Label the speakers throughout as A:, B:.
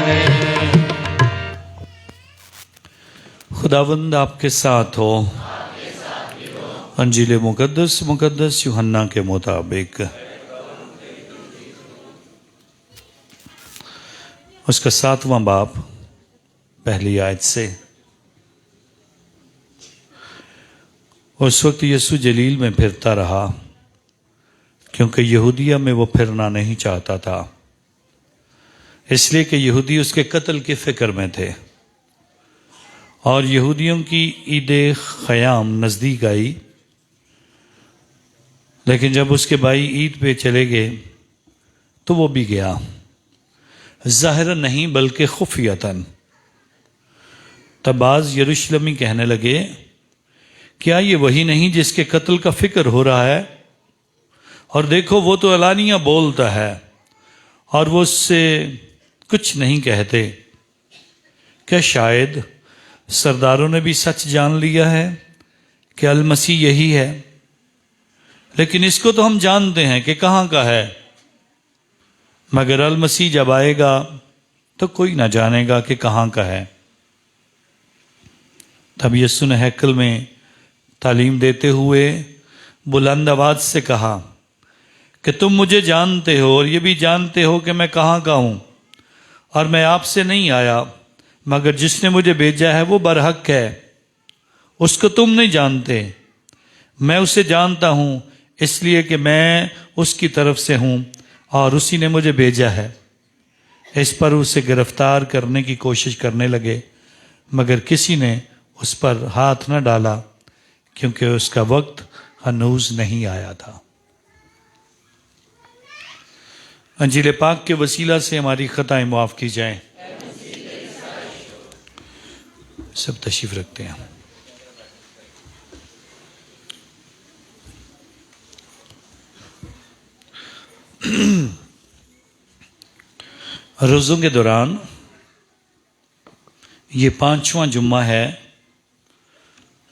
A: है।
B: खुदावंद आपके साथ हो। अंजील मुकद्दस मुकद्दस यूहन्ना के मुताबिक उसका 7वां बाब पहली आयत से। उस वक्त यीशु जलील में फिरता रहा, क्योंकि यहूदिया में वो फिरना नहीं चाहता था, इसलिए कि यहूदी उसके कत्ल की फिक्र में थे। और यहूदियों की ईद ख़याम नज़दीक आई, लेकिन जब उसके भाई ईद पे चले गए तो वो भी गया, ज़ाहिरन नहीं बल्कि खुफियतन। तब बाज़ यरूशलेमी कहने लगे, क्या ये वही नहीं जिसके कत्ल का फिक्र हो रहा है? और देखो वो तो अलानिया बोलता है और वो उससे कुछ नहीं कहते। क्या शायद सरदारों ने भी सच जान लिया है कि अल मसीह यही है? लेकिन इसको तो हम जानते हैं कि कहाँ का है, मगर अल मसीह जब आएगा तो कोई ना जानेगा कि कहाँ का है। तब यीशु ने हैकल में तालीम देते हुए बुलंद आवाज से कहा कि तुम मुझे जानते हो और ये भी जानते हो कि मैं कहाँ का हूँ, और मैं आपसे नहीं आया, मगर जिसने मुझे भेजा है वो बरहक है। उसको तुम नहीं जानते, मैं उसे जानता हूँ, इसलिए कि मैं उसकी तरफ से हूँ और उसी ने मुझे भेजा है। इस पर उसे गिरफ्तार करने की कोशिश करने लगे, मगर किसी ने उस पर हाथ न डाला, क्योंकि उसका वक्त हनूज नहीं आया था। अंजील पाक के वसीला से हमारी खताएं माफ़ की जाएं। सब तशरीफ रखते हैं। रोज़ों के दौरान ये 5वां जुम्मा है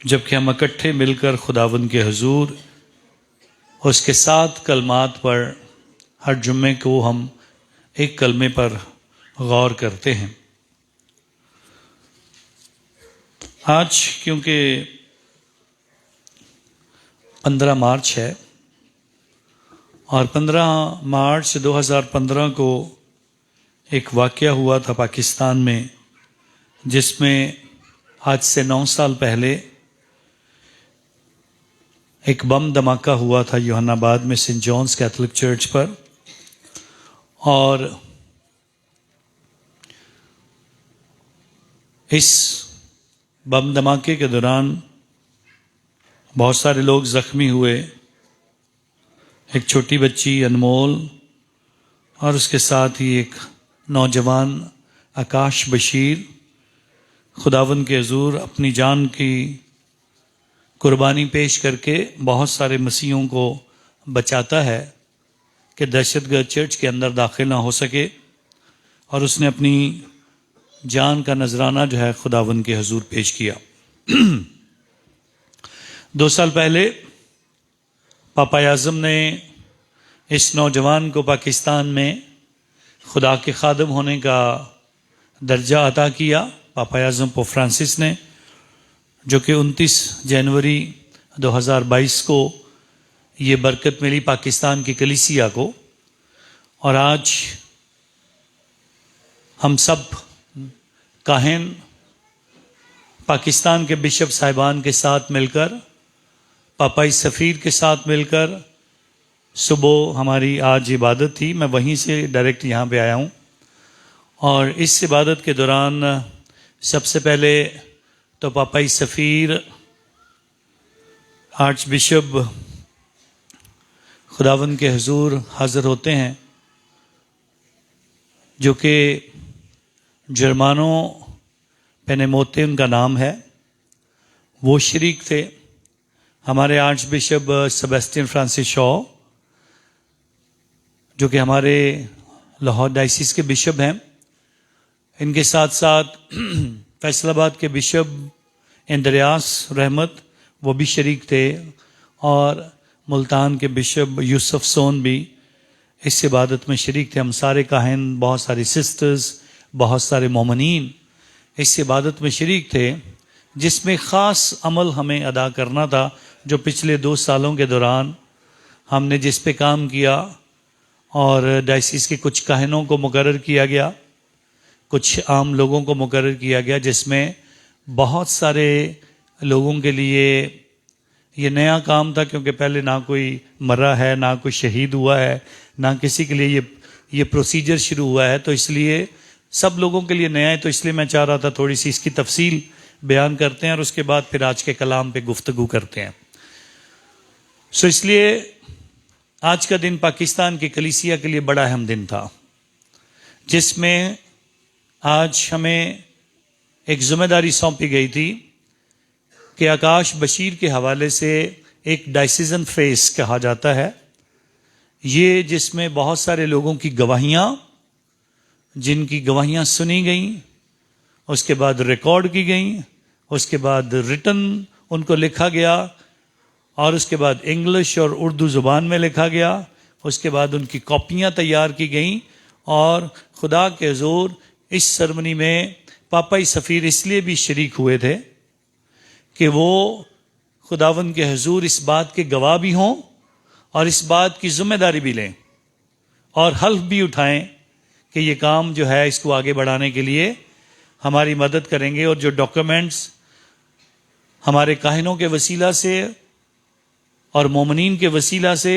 B: जबकि हम इकट्ठे मिलकर खुदावंद के हुजूर उसके 7 कलमात पर हर जुम्मे को हम एक कलमे पर गौर करते हैं। आज क्योंकि 15 मार्च है और 15 मार्च 2015 को एक वाक़या हुआ था पाकिस्तान में, जिसमें आज से 9 साल पहले एक बम धमाका हुआ था यूहन्नाबाद में सेंट जॉन्स कैथोलिक चर्च पर। और इस बम धमाके के दौरान बहुत सारे लोग ज़ख्मी हुए। एक छोटी बच्ची अनमोल और उसके साथ ही एक नौजवान आकाश बशीर खुदावंद के हुजूर अपनी जान की कुर्बानी पेश करके बहुत सारे मसीहों को बचाता है कि दहशतगर्द चर्च के अंदर दाखिल ना हो सके, और उसने अपनी जान का नजराना जो है खुदावंद के हुजूर पेश किया। 2 साल पहले पापा आज़म ने इस नौजवान को पाकिस्तान में खुदा के खादम होने का दर्जा अता किया, पापा आज़म पोप फ्रांसिस ने, जो कि 29 जनवरी 2022 को ये बरकत मिली पाकिस्तान की कलीसिया को। और आज हम सब काहिन पाकिस्तान के बिशप साहिबान के साथ मिलकर, पापाई सफ़ीर के साथ मिलकर सुबह हमारी आज इबादत थी। मैं वहीं से डायरेक्ट यहाँ पे आया हूँ। और इस इबादत के दौरान सबसे पहले तो पापाई सफ़ीर आर्च बिशप खुदावंद के हुजूर हाज़िर होते हैं, जो कि जर्मानो पेनेमोते उनका नाम है। वो शरीक थे। हमारे arch bishop Sebastian Francis Shaw, जो कि हमारे लाहौर डायसिस के बिशप हैं, इनके साथ साथ फैसलाबाद के बिशप इंद्रियास रहमत वो भी शरीक थे, और मुल्तान के बिशप यूसुफ सोन भी इस इबादत में शरीक थे। हम सारे काहिन, बहुत सारी सिस्टर्स, बहुत सारे मोमिनीन इस इबादत में शरीक थे, जिसमें ख़ास अमल हमें अदा करना था, जो पिछले 2 सालों के दौरान हमने जिस पे काम किया। और डायसिस के कुछ काहिनों को मुकर्रर किया गया, कुछ आम लोगों को मुकर्रर किया गया, जिसमें बहुत सारे लोगों के लिए ये नया काम था, क्योंकि पहले ना कोई मरा है, ना कोई शहीद हुआ है, ना किसी के लिए ये प्रोसीजर शुरू हुआ है। तो इसलिए सब लोगों के लिए नया है। तो इसलिए मैं चाह रहा था थोड़ी सी इसकी तफसील बयान करते हैं और उसके बाद फिर आज के कलाम पे गुफ्तगू करते हैं। सो इसलिए आज का दिन पाकिस्तान की कलीसिया के लिए बड़ा अहम दिन था, जिसमें आज हमें एक जिम्मेदारी सौंपी गई थी कि आकाश बशीर के हवाले से एक डायसिजन फेस कहा जाता है, ये जिसमें बहुत सारे लोगों की गवाहियाँ, जिनकी गवाहियाँ सुनी गईं, उसके बाद रिकॉर्ड की गईं, उसके बाद रिटन उनको लिखा गया, और उसके बाद इंग्लिश और उर्दू ज़ुबान में लिखा गया, उसके बाद उनकी कॉपियाँ तैयार की गईं। और खुदा के हुज़ूर इस सरमनी में पापाई सफ़ीर इसलिए भी शरीक हुए थे कि वो खुदावन के हुज़ूर इस बात के गवाह भी हों और इस बात की जिम्मेदारी भी लें और हल्फ भी उठाएं कि ये काम जो है इसको आगे बढ़ाने के लिए हमारी मदद करेंगे। और जो डॉक्यूमेंट्स हमारे काहिनों के वसीला से और मोमिनीन के वसीला से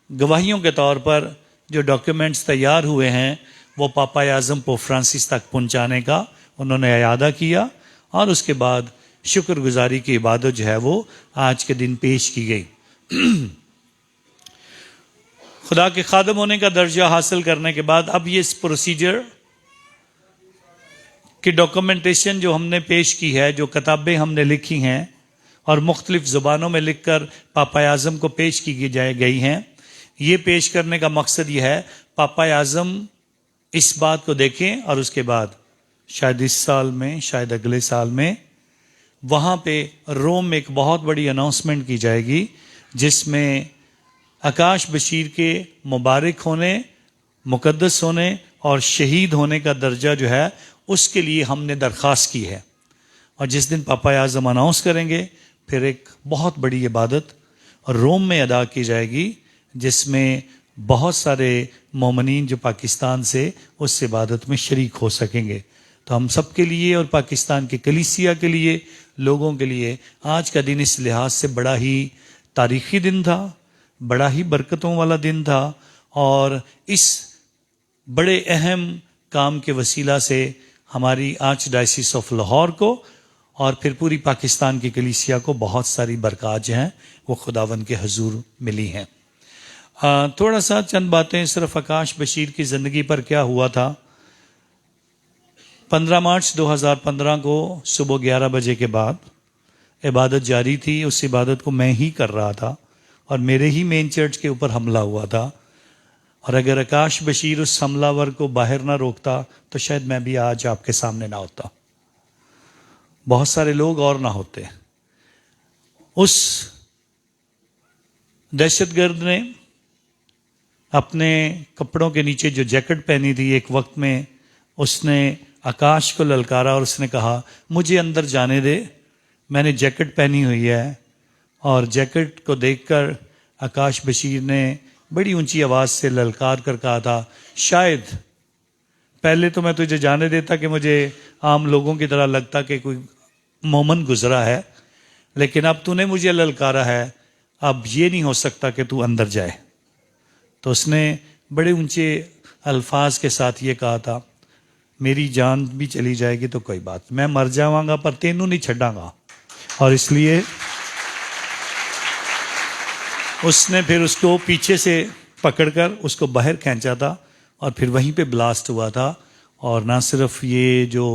B: गवाहियों के तौर पर जो डॉक्यूमेंट्स तैयार हुए हैं, वो पापा आज़म पोप फ्रांसिस तक पहुंचाने का उन्होंने इरादा किया। और उसके बाद शुक्रगुजारी की इबादत जो है वो आज के दिन पेश की गई। खुदा के खादम होने का दर्जा हासिल करने के बाद अब ये इस प्रोसीजर की डॉक्यूमेंटेशन जो हमने पेश की है, जो किताबें हमने लिखी हैं और मुख्तलिफ ज़ुबानों में लिखकर पापा आज़म को पेश की गई हैं, ये पेश करने का मकसद ये है पापा आज़म इस बात को देखें और उसके बाद शायद इस साल में, शायद अगले साल में, वहाँ पे रोम में एक बहुत बड़ी अनाउंसमेंट की जाएगी, जिसमें आकाश बशीर के मुबारक होने, मुकद्दस होने और शहीद होने का दर्जा जो है उसके लिए हमने दरख्वास्त की है। और जिस दिन पापा आज़म अनाउंस करेंगे, फिर एक बहुत बड़ी इबादत रोम में अदा की जाएगी, जिसमें बहुत सारे मोमिनीन जो पाकिस्तान से उस इबादत में शरीक हो सकेंगे। तो हम सब के लिए और पाकिस्तान की कलीसिया के लिए, लोगों के लिए आज का दिन इस लिहाज से बड़ा ही तारीख़ी दिन था, बड़ा ही बरकतों वाला दिन था। और इस बड़े अहम काम के वसीला से हमारी आर्च डायसिस ऑफ लाहौर को और फिर पूरी पाकिस्तान की कलीसिया को बहुत सारी बरकत जो हैं वो खुदावन के हुजूर मिली हैं। थोड़ा सा चंद बातें सिर्फ आकाश बशीर की ज़िंदगी पर क्या हुआ था। 15 मार्च 2015 को सुबह 11 बजे के बाद इबादत जारी थी। उस इबादत को मैं ही कर रहा था और मेरे ही मेन चर्च के ऊपर हमला हुआ था। और अगर आकाश बशीर उस हमलावर को बाहर ना रोकता तो शायद मैं भी आज आपके सामने ना होता, बहुत सारे लोग और ना होते। उस दहशतगर्द ने अपने कपड़ों के नीचे जो जैकेट पहनी थी, एक वक्त में उसने आकाश को ललकारा और उसने कहा, मुझे अंदर जाने दे, मैंने जैकेट पहनी हुई है। और जैकेट को देखकर आकाश बशीर ने बड़ी ऊंची आवाज़ से ललकार कर कहा था, शायद पहले तो मैं तुझे जाने देता कि मुझे आम लोगों की तरह लगता कि कोई मोमन गुजरा है, लेकिन अब तूने मुझे ललकारा है, अब ये नहीं हो सकता कि तू अंदर जाए। तो उसने बड़े ऊंचे अल्फाज के साथ ये कहा था, मेरी जान भी चली जाएगी तो कोई बात, मैं मर जावांगा पर तेनू नहीं छड़ांगा। और इसलिए उसने फिर उसको पीछे से पकड़कर उसको बाहर खींचा था और फिर वहीं पे ब्लास्ट हुआ था। और ना सिर्फ ये जो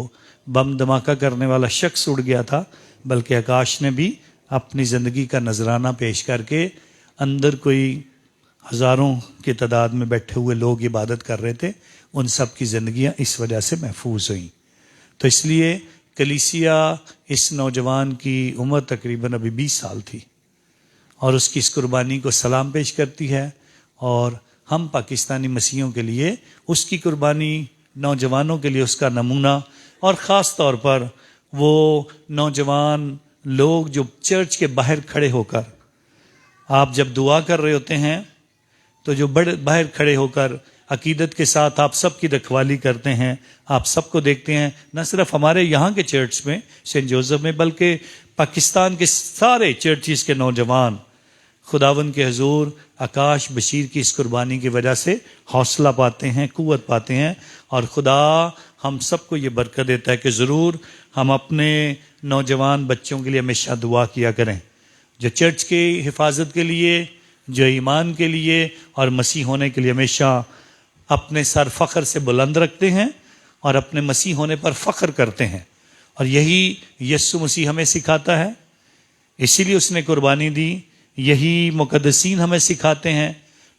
B: बम धमाका करने वाला शख्स उड़ गया था, बल्कि आकाश ने भी अपनी ज़िंदगी का नजराना पेश करके, अंदर कोई हज़ारों की तादाद में बैठे हुए लोग इबादत कर रहे थे, उन सब की ज़िंदगियाँ इस वजह से महफूज हुई। तो इसलिए कलीसिया इस नौजवान की उम्र तकरीबन अभी 20 साल थी और उसकी इस कुर्बानी को सलाम पेश करती है। और हम पाकिस्तानी मसीहों के लिए उसकी कुर्बानी नौजवानों के लिए उसका नमूना, और ख़ास तौर पर वो नौजवान लोग जो चर्च के बाहर खड़े होकर, आप जब दुआ कर रहे होते हैं तो जो बड़े बाहर खड़े होकर अकीदत के साथ आप सबकी रखवाली करते हैं, आप सबको देखते हैं, न सिर्फ हमारे यहाँ के चर्च में सेंट जोसेफ में, बल्कि पाकिस्तान के सारे चर्चिस के नौजवान खुदावन के हुजूर आकाश बशीर की इस कुर्बानी की वजह से हौसला पाते हैं, कुव्वत पाते हैं, और खुदा हम सबको ये बरकत देता है कि ज़रूर हम अपने नौजवान बच्चों के लिए हमेशा दुआ किया करें, जो चर्च की हिफाजत के लिए, जो ईमान के लिए और मसीह होने के लिए हमेशा अपने सर फ़ख्र से बुलंद रखते हैं और अपने मसीह होने पर फ़ख्र करते हैं। और यही यस्सु मसीह हमें सिखाता है, इसीलिए उसने कुर्बानी दी। यही मुक़द्दसीन हमें सिखाते हैं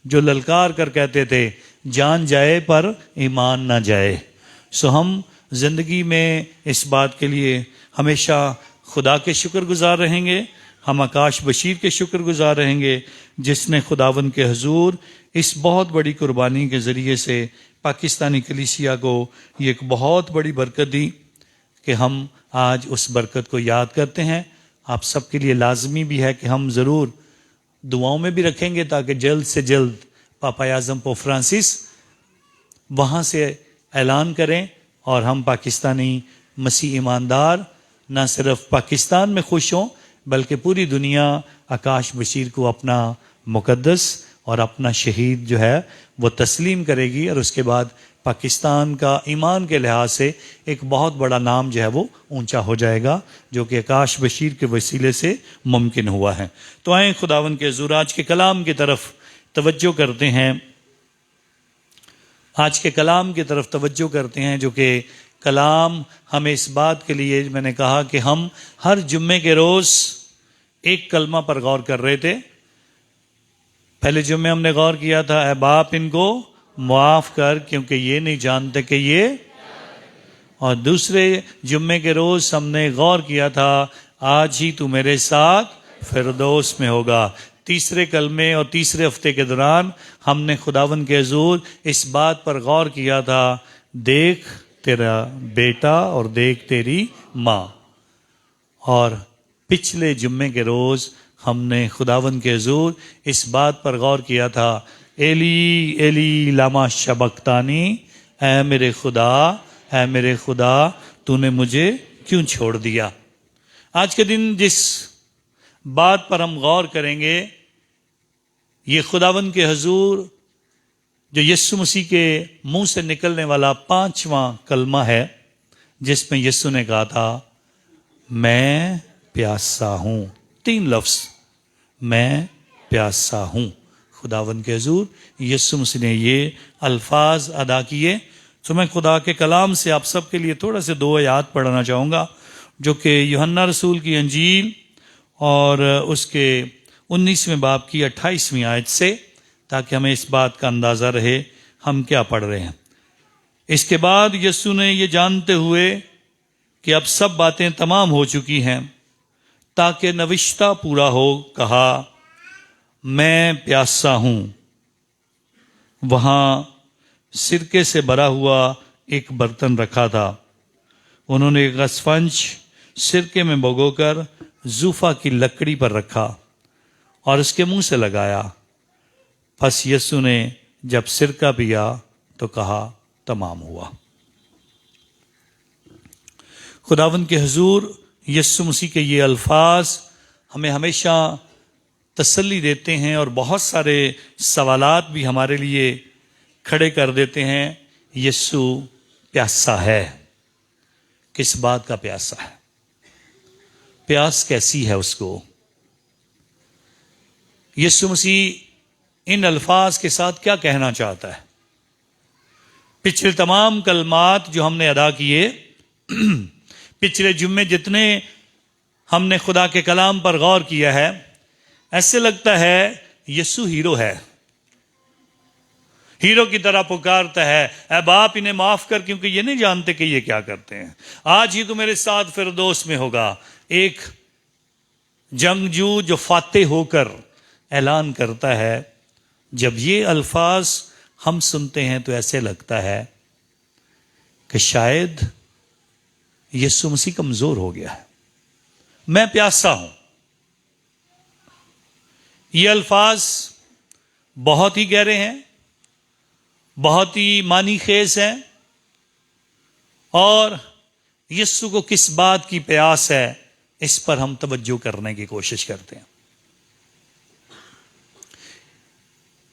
B: जो ललकार कर कहते थे, जान जाए पर ईमान ना जाए। सो हम ज़िंदगी में इस बात के लिए हमेशा खुदा के शुक्रगुजार रहेंगे, हम आकाश बशीर के शुक्रगुजार रहेंगे जिसने खुदावन के हुजूर इस बहुत बड़ी कुर्बानी के ज़रिए से पाकिस्तानी कलीसिया को ये एक बहुत बड़ी बरकत दी कि हम आज उस बरकत को याद करते हैं। आप सबके लिए लाजमी भी है कि हम ज़रूर दुआओं में भी रखेंगे ताकि जल्द से जल्द पापा आज़म पोप फ्रांसिस वहाँ से ऐलान करें और हम पाकिस्तानी मसीह ईमानदार न सिर्फ पाकिस्तान में खुश हों बल्कि पूरी दुनिया आकाश बशीर को अपना मुक़द्दस और अपना शहीद जो है वो तस्लीम करेगी, और उसके बाद पाकिस्तान का ईमान के लिहाज से एक बहुत बड़ा नाम जो है वो ऊंचा हो जाएगा, जो कि आकाश बशीर के वसीले से मुमकिन हुआ है। तो आए खुदावन के हुजूर आज के कलाम की तरफ तवज्जो करते हैं, आज के कलाम की तरफ तवज्जो करते हैं, जो कि कलाम हमें इस बात के लिए, मैंने कहा कि हम हर जुम्मे के रोज़ एक कलमा पर गौर कर रहे थे। पहले जुम्मे हमने गौर किया था, ऐ बाप इनको माफ़ कर क्योंकि ये नहीं जानते कि ये, और दूसरे जुम्मे के रोज़ हमने गौर किया था, आज ही तू मेरे साथ फिरदौस में होगा। तीसरे कलमे और तीसरे हफ्ते के दौरान हमने खुदावन के हुजूर इस बात पर गौर किया था, देख तेरा बेटा और देख तेरी माँ। और पिछले जुम्मे के रोज़ हमने खुदावन के हुजूर इस बात पर गौर किया था, एली एली लामा शबक्तानी, ऐ मेरे खुदा तूने मुझे क्यों छोड़ दिया। आज के दिन जिस बात पर हम गौर करेंगे, ये खुदावन के हुजूर जो यीशु मसीह के मुंह से निकलने वाला 5वां कलमा है, जिसमें यीशु ने कहा था, मैं प्यासा हूं। 3 लफ्ज़, मैं प्यासा हूं। खुदावन के हुजूर यीशु मसीह ने ये अल्फाज अदा किए। तो मैं खुदा के कलाम से आप सबके लिए थोड़ा से 2 आयत पढ़ना चाहूँगा, जो कि यूहन्ना रसूल की अंजील और उसके 19वें बाब की 28वीं आयत से, ताकि हमें इस बात का अंदाज़ा रहे हम क्या पढ़ रहे हैं। इसके बाद यीशु ने ये जानते हुए कि अब सब बातें तमाम हो चुकी हैं, ताकि नविश्ता पूरा हो, कहा, मैं प्यासा हूं। वहां सिरके से भरा हुआ एक बर्तन रखा था। उन्होंने एक स्पंज सिरके में भिगोकर जूफा की लकड़ी पर रखा और उसके मुंह से लगाया। बस यीशु ने जब सिरका पिया तो कहा, तमाम हुआ। खुदावन के हुजूर यीशु मसीह के ये अल्फाज हमें हमेशा तसल्ली देते हैं और बहुत सारे सवालात भी हमारे लिए खड़े कर देते हैं। यीशु प्यासा है। किस बात का प्यासा है? प्यास कैसी है उसको? यीशु मसीह इन अल्फाज के साथ क्या कहना चाहता है? पिछले तमाम कलमात जो हमने अदा किए, पिछले जुम्मे जितने हमने खुदा के कलाम पर गौर किया है, ऐसे लगता है यीशु हीरो है, हीरो की तरह पुकारता है, ऐ बाप इन्हें माफ कर क्योंकि ये नहीं जानते कि ये क्या करते हैं। आज ही तो मेरे साथ फिरदौस में होगा। एक जंगजू जो फातेह होकर ऐलान करता है। जब ये अल्फाज हम सुनते हैं तो ऐसे लगता है कि शायद यीशु मसीह कमजोर हो गया है, मैं प्यासा हूं। ये अल्फाज बहुत ही गहरे हैं, बहुत ही मानी खेज हैं, और यीशु को किस बात की प्यास है इस पर हम तवज्जो करने की कोशिश करते हैं।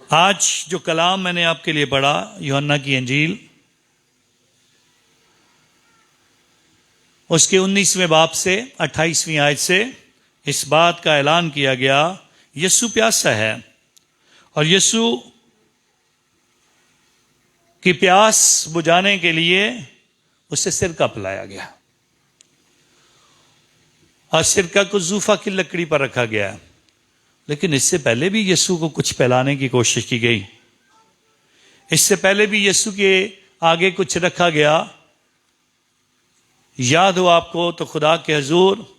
B: आज जो कलाम मैंने आपके लिए पढ़ा, यूहन्ना की इंजील उसके 19वें बाब से 28वीं आयत से इस बात का ऐलान किया गया, यीशु प्यासा है और यीशु की प्यास बुझाने के लिए उसे सिरका पिलाया गया, और सिरका को जूफा की लकड़ी पर रखा गया। लेकिन इससे पहले भी यीशु को कुछ पिलाने की कोशिश की गई, इससे पहले भी यीशु के आगे कुछ रखा गया। याद हो आपको तो खुदा के हुजूर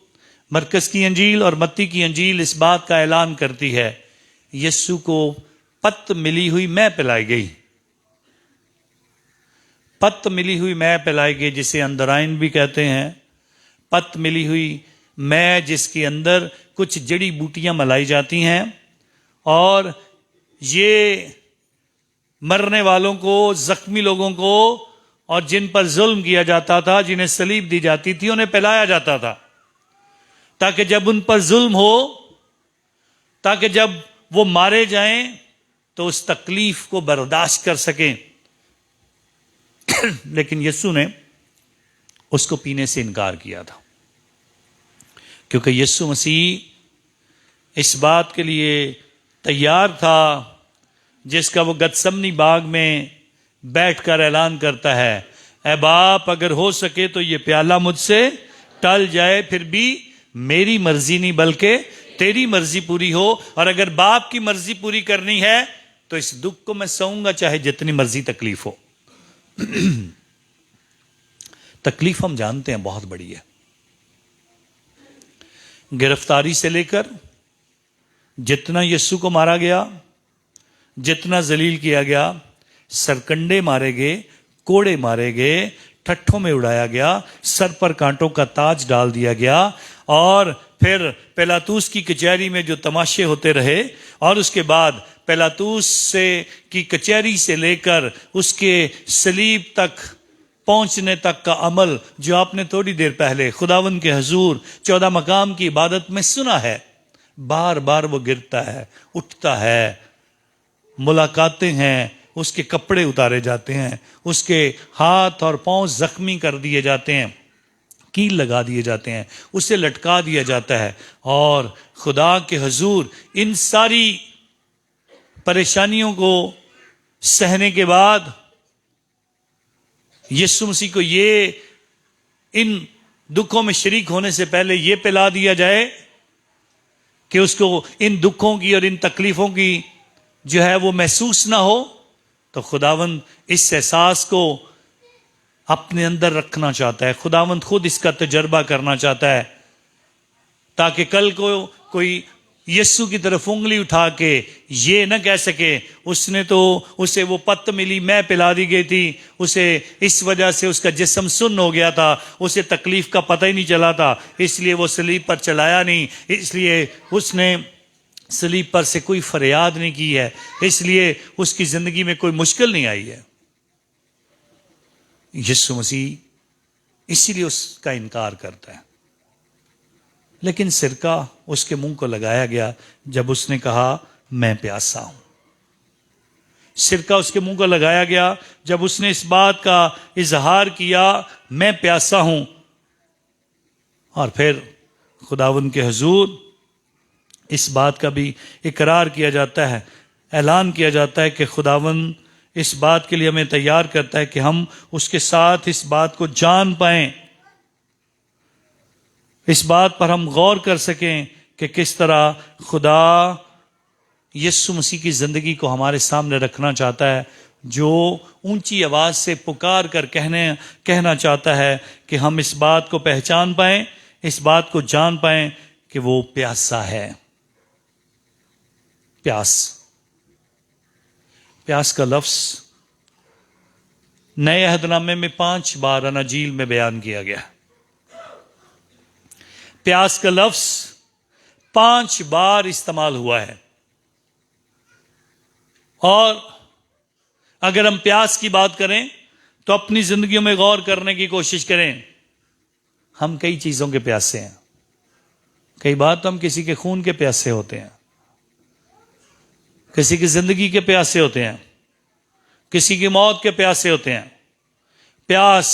B: मरकस की अंजील और मत्ती की अंजील इस बात का ऐलान करती है, यीशु को पत्त मिली हुई मैं पिलाई गई, पत्त मिली हुई मैं पिलाई गई, जिसे अंदराइन भी कहते हैं। पत्त मिली हुई मैं, जिसके अंदर कुछ जड़ी बूटियां मलाई जाती हैं, और ये मरने वालों को, जख्मी लोगों को, और जिन पर जुल्म किया जाता था, जिन्हें सलीब दी जाती थी, उन्हें पिलाया जाता था, ताकि जब उन पर जुल्म हो, ताकि जब वो मारे जाएं तो उस तकलीफ को बर्दाश्त कर सकें। लेकिन यीशु ने उसको पीने से इनकार किया था, क्योंकि यीशु मसीह इस बात के लिए तैयार था जिसका वो गतसमनी बाग में बैठकर ऐलान करता है, ऐ बाप, अगर हो सके तो ये प्याला मुझसे टल जाए, फिर भी मेरी मर्जी नहीं बल्कि तेरी मर्जी पूरी हो। और अगर बाप की मर्जी पूरी करनी है तो इस दुख को मैं सहूंगा, चाहे जितनी मर्जी तकलीफ हो। तकलीफ हम जानते हैं बहुत बड़ी है, गिरफ्तारी से लेकर जितना यीशु को मारा गया, जितना जलील किया गया, सरकंडे मारे गए, कोड़े मारे गए, ठट्ठों में उड़ाया गया, सर पर कांटों का ताज डाल दिया गया, और फिर पिलातूस की कचहरी में जो तमाशे होते रहे, और उसके बाद पिलातूस से की कचहरी से लेकर उसके सलीब तक पहुंचने तक का अमल जो आपने थोड़ी देर पहले खुदावंद के हुजूर 14 मकाम की इबादत में सुना है, बार बार वो गिरता है, उठता है, मुलाकातें हैं, उसके कपड़े उतारे जाते हैं, उसके हाथ और पांव जख्मी कर दिए जाते हैं, कील लगा दिए जाते हैं, उसे लटका दिया जाता है, और खुदा के हुजूर इन सारी परेशानियों को सहने के बाद यीशु मसीह को ये इन दुखों में शरीक होने से पहले ये पिला दिया जाए कि उसको इन दुखों की और इन तकलीफों की जो है वो महसूस ना हो। तो खुदावंद इस एहसास को अपने अंदर रखना चाहता है, खुदावंद खुद इसका तजर्बा करना चाहता है, ताकि कल को कोई यीशु की तरफ उंगली उठा के ये न कह सके उसने तो, उसे वो पत्त मिली मैं पिला दी गई थी, उसे इस वजह से उसका जिस्म सुन्न हो गया था, उसे तकलीफ का पता ही नहीं चला था, इसलिए वो सलीब पर चलाया नहीं, इसलिए उसने सलीब पर से कोई फरियाद नहीं की है, इसलिए उसकी जिंदगी में कोई मुश्किल नहीं आई है। यीशु मसीह इसीलिए उसका इनकार करता है। लेकिन सिरका उसके मुंह को लगाया गया जब उसने कहा मैं प्यासा हूं। सिरका उसके मुंह को लगाया गया जब उसने इस बात का इजहार किया मैं प्यासा हूं। और फिर खुदावंद के हुजूर इस बात का भी इकरार किया जाता है, ऐलान किया जाता है कि खुदावंद इस बात के लिए हमें तैयार करता है कि हम उसके साथ इस बात को जान पाएं, इस बात पर हम गौर कर सकें कि किस तरह खुदा यीशु मसीह की जिंदगी को हमारे सामने रखना चाहता है, जो ऊंची आवाज से पुकार कर कहना चाहता है कि हम इस बात को पहचान पाएं, इस बात को जान पाएं कि वो प्यासा है। प्यास का लफ्ज नए अहदनामे में 5 बार अनाजील में बयान किया गया। प्यास का लफ्ज 5 बार इस्तेमाल हुआ है। और अगर हम प्यास की बात करें तो अपनी जिंदगियों में गौर करने की कोशिश करें। हम कई चीजों के प्यासे हैं। कई बार तो हम किसी के खून के प्यासे होते हैं, किसी की जिंदगी के प्यासे होते हैं, किसी की मौत के प्यासे होते हैं। प्यास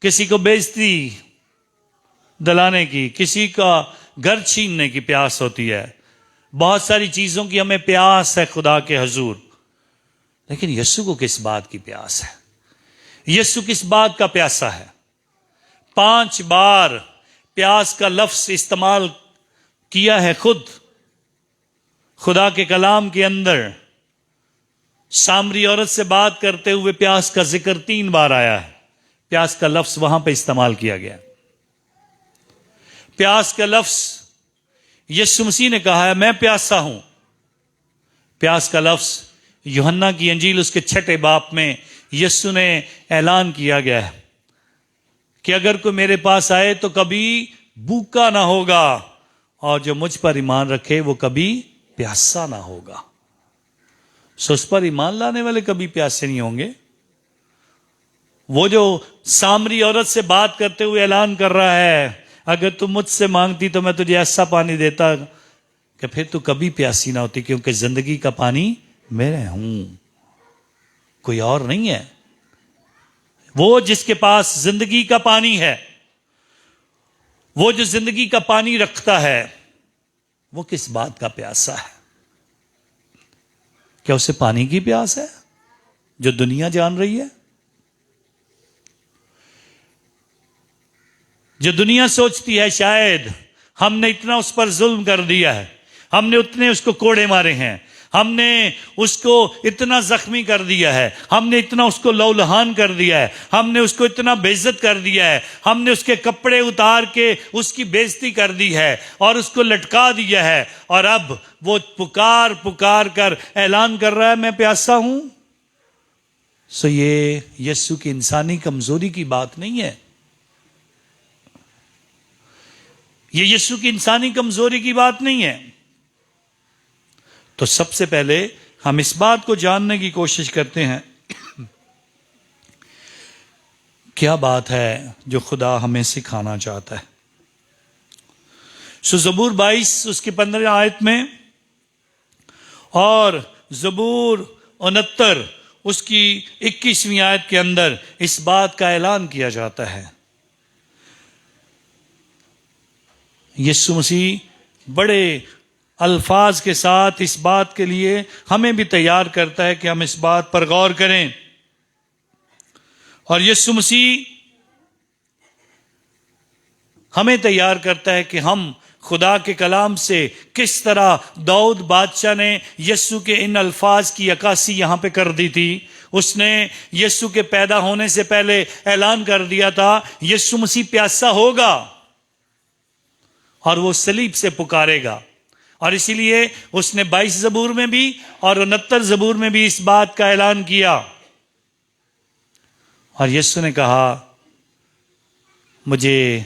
B: किसी को बेइज्जती दिलाने की, किसी का घर छीनने की प्यास होती है। बहुत सारी चीजों की हमें प्यास है खुदा के हुजूर। लेकिन यीशु को किस बात की प्यास है? यीशु किस बात का प्यासा है? 5 बार प्यास का लफ्ज इस्तेमाल किया है खुद खुदा के कलाम के अंदर। सामरी औरत से बात करते हुए प्यास का जिक्र 3 बार आया है। प्यास का लफ्ज वहां पे इस्तेमाल किया गया। प्यास का लफ्ज यीशु मसीह ने कहा है, मैं प्यासा हूं। प्यास का लफ्ज यूहन्ना की अंजील उसके 6 बाब में यीशु ने ऐलान किया गया है कि अगर कोई मेरे पास आए तो कभी भूखा ना होगा, और जो मुझ पर ईमान रखे वो कभी प्यासा ना होगा। सो उस पर ईमान लाने वाले कभी प्यासे नहीं होंगे। वो जो सामरी औरत से बात करते हुए ऐलान कर रहा है, अगर तुम मुझसे मांगती तो मैं तुझे ऐसा पानी देता कि फिर तू कभी प्यासी ना होती, क्योंकि जिंदगी का पानी मेरे हूं, कोई और नहीं है। वो जिसके पास जिंदगी का पानी है, वो जो जिंदगी का पानी रखता है, वो किस बात का प्यासा है? क्या उसे पानी की प्यास है जो दुनिया जान रही है, जो दुनिया सोचती है शायद हमने इतना उस पर जुल्म कर दिया है, हमने उतने उसको कोड़े मारे हैं, हमने उसको इतना जख्मी कर दिया है, हमने इतना उसको लौलहान कर दिया है, हमने उसको इतना बेइज्जत कर दिया है, हमने उसके कपड़े उतार के उसकी बेइज्जती कर दी है और उसको लटका दिया है, और अब वो पुकार पुकार कर ऐलान कर रहा है मैं प्यासा हूं। सो ये यीशु की इंसानी कमजोरी की बात नहीं है, ये यीशु की इंसानी कमजोरी की बात नहीं है। तो सबसे पहले हम इस बात को जानने की कोशिश करते हैं क्या बात है जो खुदा हमें सिखाना चाहता है। सो ज़बूर 22 उसकी 15 आयत में और ज़बूर 69 उसकी 21वीं आयत के अंदर इस बात का ऐलान किया जाता है। यीशु मसीह बड़े अल्फाज के साथ इस बात के लिए हमें भी तैयार करता है कि हम इस बात पर गौर करें। और यीशु मसीह हमें तैयार करता है कि हम खुदा के कलाम से किस तरह दाऊद बादशाह ने यीशु के इन अल्फाज की अक्कासी यहां पे कर दी थी। उसने यीशु के पैदा होने से पहले ऐलान कर दिया था यीशु मसीह प्यासा होगा और वो सलीब से पुकारेगा। और इसीलिए उसने 22 ज़बूर में भी और 69 ज़बूर में भी इस बात का ऐलान किया। और यीशु ने कहा मुझे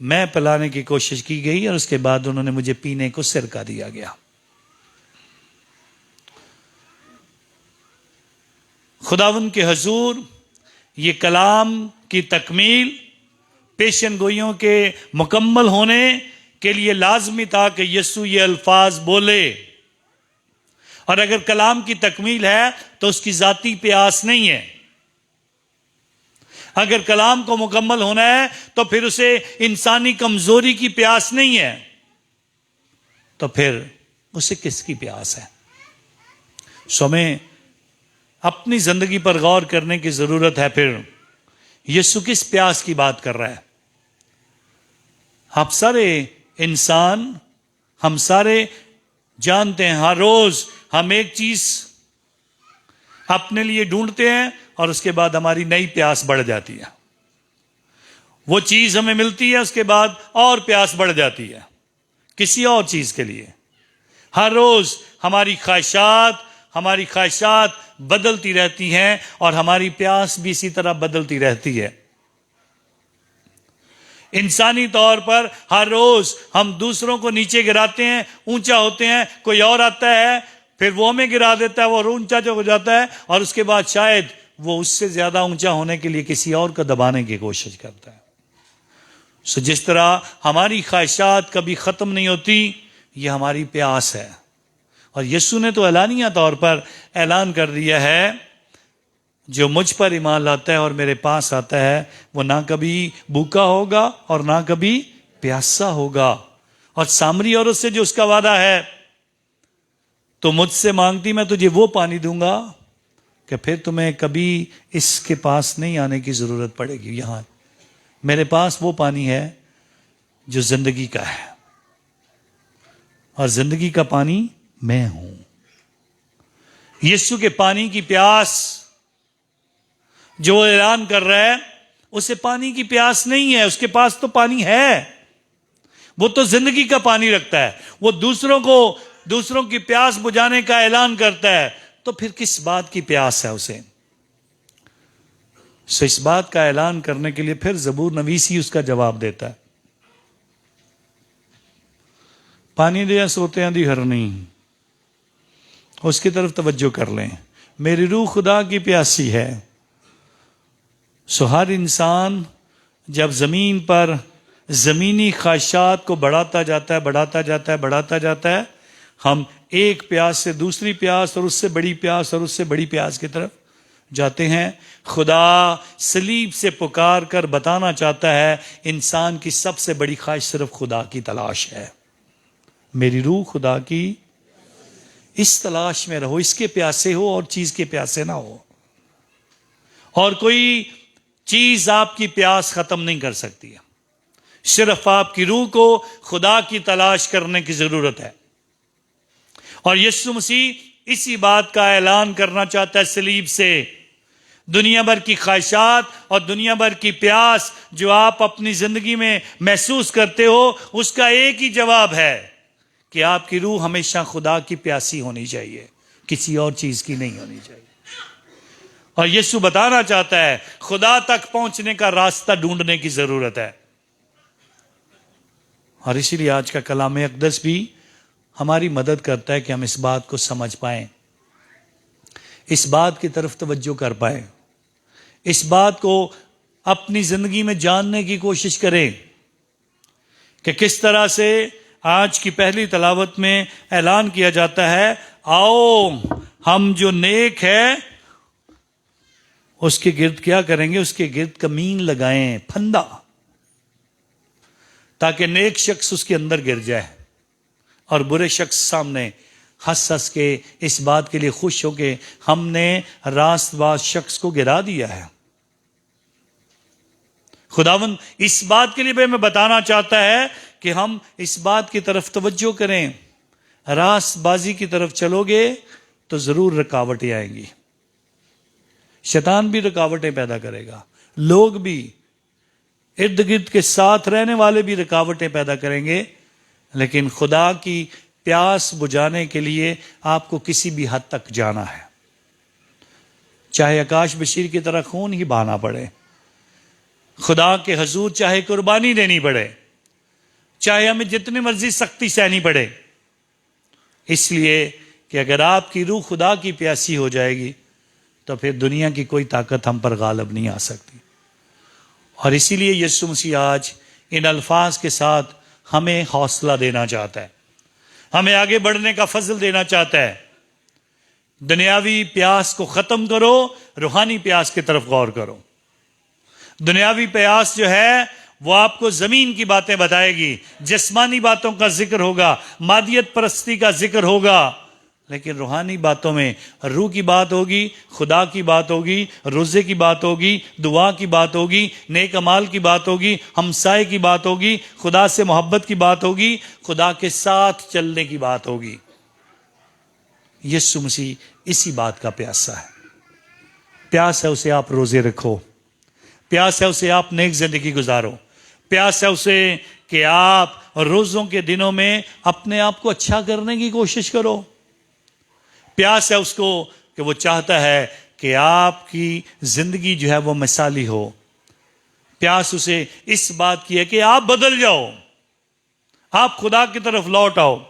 B: मैं पिलाने की कोशिश की गई और उसके बाद उन्होंने मुझे पीने को सिरका दिया गया। खुदावंद के हुजूर ये कलाम की तकमील पेशन गोइयों के मुकम्मल होने के लिए लाजमी था कि यीशु ये अल्फाज बोले। और अगर कलाम की तकमील है तो उसकी जाती प्यास नहीं है। अगर कलाम को मुकम्मल होना है तो फिर उसे इंसानी कमजोरी की प्यास नहीं है, तो फिर उसे किसकी प्यास है? सो हमें अपनी जिंदगी पर गौर करने की जरूरत है। फिर यीशु किस प्यास की बात कर रहा है? आप सारे इंसान, हम सारे जानते हैं हर रोज हम एक चीज अपने लिए ढूंढते हैं और उसके बाद हमारी नई प्यास बढ़ जाती है। वो चीज हमें मिलती है, उसके बाद और प्यास बढ़ जाती है किसी और चीज के लिए। हर रोज हमारी ख्वाहिशात बदलती रहती हैं और हमारी प्यास भी इसी तरह बदलती रहती है। इंसानी तौर पर हर रोज हम दूसरों को नीचे गिराते हैं, ऊंचा होते हैं, कोई और आता है फिर वो हमें गिरा देता है, वो और ऊंचा जो हो जाता है और उसके बाद शायद वो उससे ज्यादा ऊंचा होने के लिए किसी और को दबाने की कोशिश करता है। सो जिस तरह हमारी ख्वाहिशात कभी खत्म नहीं होती, ये हमारी प्यास है। और यीशु ने तो एलानिया तौर पर ऐलान कर दिया है, जो मुझ पर ईमान लाता है और मेरे पास आता है वो ना कभी भूखा होगा और ना कभी प्यासा होगा। और सामरी औरत से जो उसका वादा है, तो मुझसे मांगती मैं तुझे वो पानी दूंगा कि फिर तुम्हें कभी इसके पास नहीं आने की जरूरत पड़ेगी। यहां मेरे पास वो पानी है जो जिंदगी का है, और जिंदगी का पानी मैं हूं। यीशु के पानी की प्यास जो ऐलान कर रहा है, उसे पानी की प्यास नहीं है, उसके पास तो पानी है। वो तो जिंदगी का पानी रखता है। वो दूसरों की प्यास बुझाने का ऐलान करता है, तो फिर किस बात की प्यास है उसे? सो इस बात का ऐलान करने के लिए फिर ज़बूर नवीस ही उसका जवाब देता है। पानी दिया सोते दी हरनी, उसकी तरफ तवज्जो कर लें। मेरी रूह खुदा की प्यासी है। सो हर इंसान जब जमीन पर जमीनी ख्वाहिशात को बढ़ाता जाता है, हम एक प्यास से दूसरी प्यास और उससे बड़ी प्यास और उससे बड़ी प्यास की तरफ जाते हैं। खुदा सलीब से पुकार कर बताना चाहता है, इंसान की सबसे बड़ी ख्वाहिश सिर्फ खुदा की तलाश है। मेरी रूह खुदा की इस तलाश में रहो, इसके प्यासे हो और चीज के प्यासे ना हो। और कोई चीज आपकी प्यास खत्म नहीं कर सकती है, सिर्फ आपकी रूह को खुदा की तलाश करने की जरूरत है। और यीशु मसीह इसी बात का ऐलान करना चाहता है सलीब से। दुनिया भर की ख्वाहिशात और दुनिया भर की प्यास जो आप अपनी जिंदगी में महसूस करते हो, उसका एक ही जवाब है कि आपकी रूह हमेशा खुदा की प्यासी होनी चाहिए, किसी और चीज की नहीं होनी चाहिए। और यीशु बताना चाहता है, खुदा तक पहुंचने का रास्ता ढूंढने की जरूरत है। और इसीलिए आज का कलाम अक़दस भी हमारी मदद करता है कि हम इस बात को समझ पाएं, इस बात की तरफ तवज्जो कर पाएं, इस बात को अपनी जिंदगी में जानने की कोशिश करें कि किस तरह से आज की पहली तलावत में ऐलान किया जाता है, आओ हम जो नेक है उसके गिर्द क्या करेंगे, उसके गिर्द कमीन लगाएं, फंदा, ताकि नेक शख्स उसके अंदर गिर जाए और बुरे शख्स सामने हंस हंस के इस बात के लिए खुश हो के हमने रास्तबाज शख्स को गिरा दिया है। खुदावंद इस बात के लिए भी हमें बताना चाहता है कि हम इस बात की तरफ तवज्जो करें। रास्तबाजी की तरफ चलोगे तो जरूर रुकावटें आएंगी, शैतान भी रुकावटें पैदा करेगा, लोग भी इर्द गिर्द के साथ रहने वाले भी रुकावटें पैदा करेंगे। लेकिन खुदा की प्यास बुझाने के लिए आपको किसी भी हद तक जाना है, चाहे आकाश बशीर की तरह खून ही बहाना पड़े, खुदा के हजूर चाहे कुर्बानी देनी पड़े, चाहे हमें जितनी मर्जी सख्ती सहनी पड़े, इसलिए कि अगर आपकी रूह खुदा की प्यासी हो जाएगी तो फिर दुनिया की कोई ताकत हम पर गालिब नहीं आ सकती। और इसीलिए यीशु मसीह आज इन अल्फाज के साथ हमें हौसला देना चाहता है, हमें आगे बढ़ने का फजल देना चाहता है। दुनियावी प्यास को खत्म करो, रूहानी प्यास की तरफ गौर करो। दुनियावी प्यास जो है वो आपको जमीन की बातें बताएगी, जिस्मानी बातों का जिक्र होगा, मादियत परस्ती का जिक्र होगा। लेकिन रूहानी बातों में रूह की बात होगी, खुदा की बात होगी, रोजे की बात होगी, दुआ की बात होगी, नेक अमाल की बात होगी, हमसाए की बात होगी, खुदा से मोहब्बत की बात होगी, खुदा के साथ चलने की बात होगी। यीशु मसीह इसी बात का प्यासा है। प्यास है उसे आप रोजे रखो, प्यास है उसे आप नेक जिंदगी गुजारो, प्यास है उसे कि आप रोजों के दिनों में अपने आप को अच्छा करने की कोशिश करो, प्यास है उसको कि वो चाहता है कि आपकी जिंदगी जो है वो मिसाली हो। प्यास उसे इस बात की है कि आप बदल जाओ, आप खुदा की तरफ लौट आओ,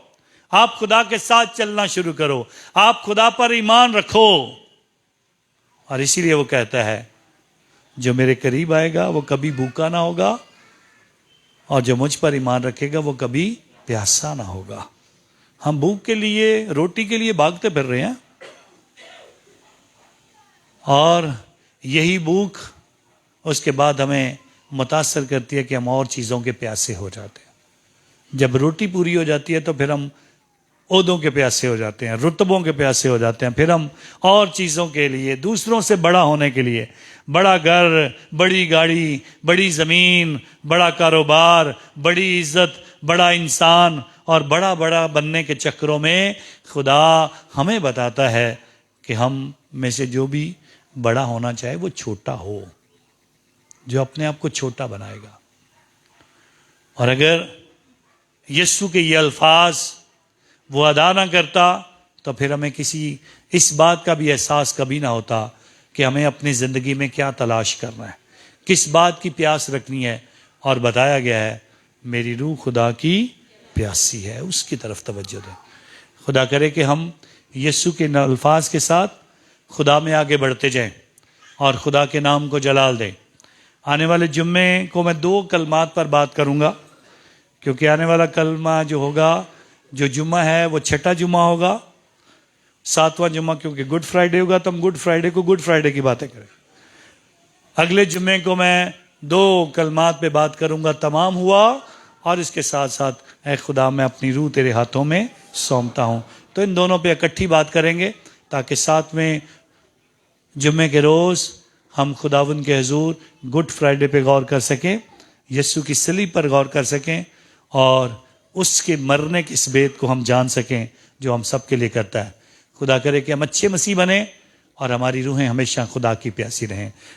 B: आप खुदा के साथ चलना शुरू करो, आप खुदा पर ईमान रखो। और इसीलिए वो कहता है जो मेरे करीब आएगा वो कभी भूखा ना होगा, और जो मुझ पर ईमान रखेगा वो कभी प्यासा ना होगा। हम भूख के लिए, रोटी के लिए भागते फिर रहे हैं, और यही भूख उसके बाद हमें मुतासर करती है कि हम और चीज़ों के प्यासे हो जाते हैं। जब रोटी पूरी हो जाती है तो फिर हम ओहदों के प्यासे हो जाते हैं, रुतबों के प्यासे हो जाते हैं, फिर हम और चीज़ों के लिए, दूसरों से बड़ा होने के लिए, बड़ा घर, बड़ी गाड़ी, बड़ी ज़मीन, बड़ा कारोबार, बड़ी इज्जत, बड़ा इंसान और बड़ा बड़ा बनने के चक्करों में खुदा हमें बताता है कि हम में से जो भी बड़ा होना चाहे वो छोटा हो, जो अपने आप को छोटा बनाएगा। और अगर यीशु के ये अल्फाज वो अदा ना करता तो फिर हमें किसी इस बात का भी एहसास कभी ना होता कि हमें अपनी ज़िंदगी में क्या तलाश करना है, किस बात की प्यास रखनी है। और बताया गया है मेरी रूह खुदा की प्यासी है, उसकी तरफ तवज्जो दें। खुदा करे कि हम यीशु के अल्फाज के साथ खुदा में आगे बढ़ते जाएं और खुदा के नाम को जलाल दें। आने वाले जुम्मे को मैं 2 कलमात पर बात करूंगा, क्योंकि आने वाला कलमा जो होगा, जो जुम्मा है वो 6ठा जुम्मा होगा, 7वां जुम्मा क्योंकि गुड फ्राइडे होगा, तो हम गुड फ्राइडे को गुड फ्राइडे की बातें करें। अगले जुम्मे को मैं 2 कलमात पे बात करूंगा, तमाम हुआ, और इसके साथ साथ ऐ खुदा मैं अपनी रूह तेरे हाथों में सौंपता हूं। तो इन दोनों पे इकट्ठी बात करेंगे ताकि 7वें जुम्मे के रोज़ हम खुदावंद के हुजूर गुड फ्राइडे पे गौर कर सकें, यीशु की सलीब पर गौर कर सकें, और उसके मरने की इस बेत को हम जान सकें जो हम सब के लिए करता है। खुदा करे कि हम अच्छे मसीह बने और हमारी रूहें हमेशा खुदा की प्यासी रहें।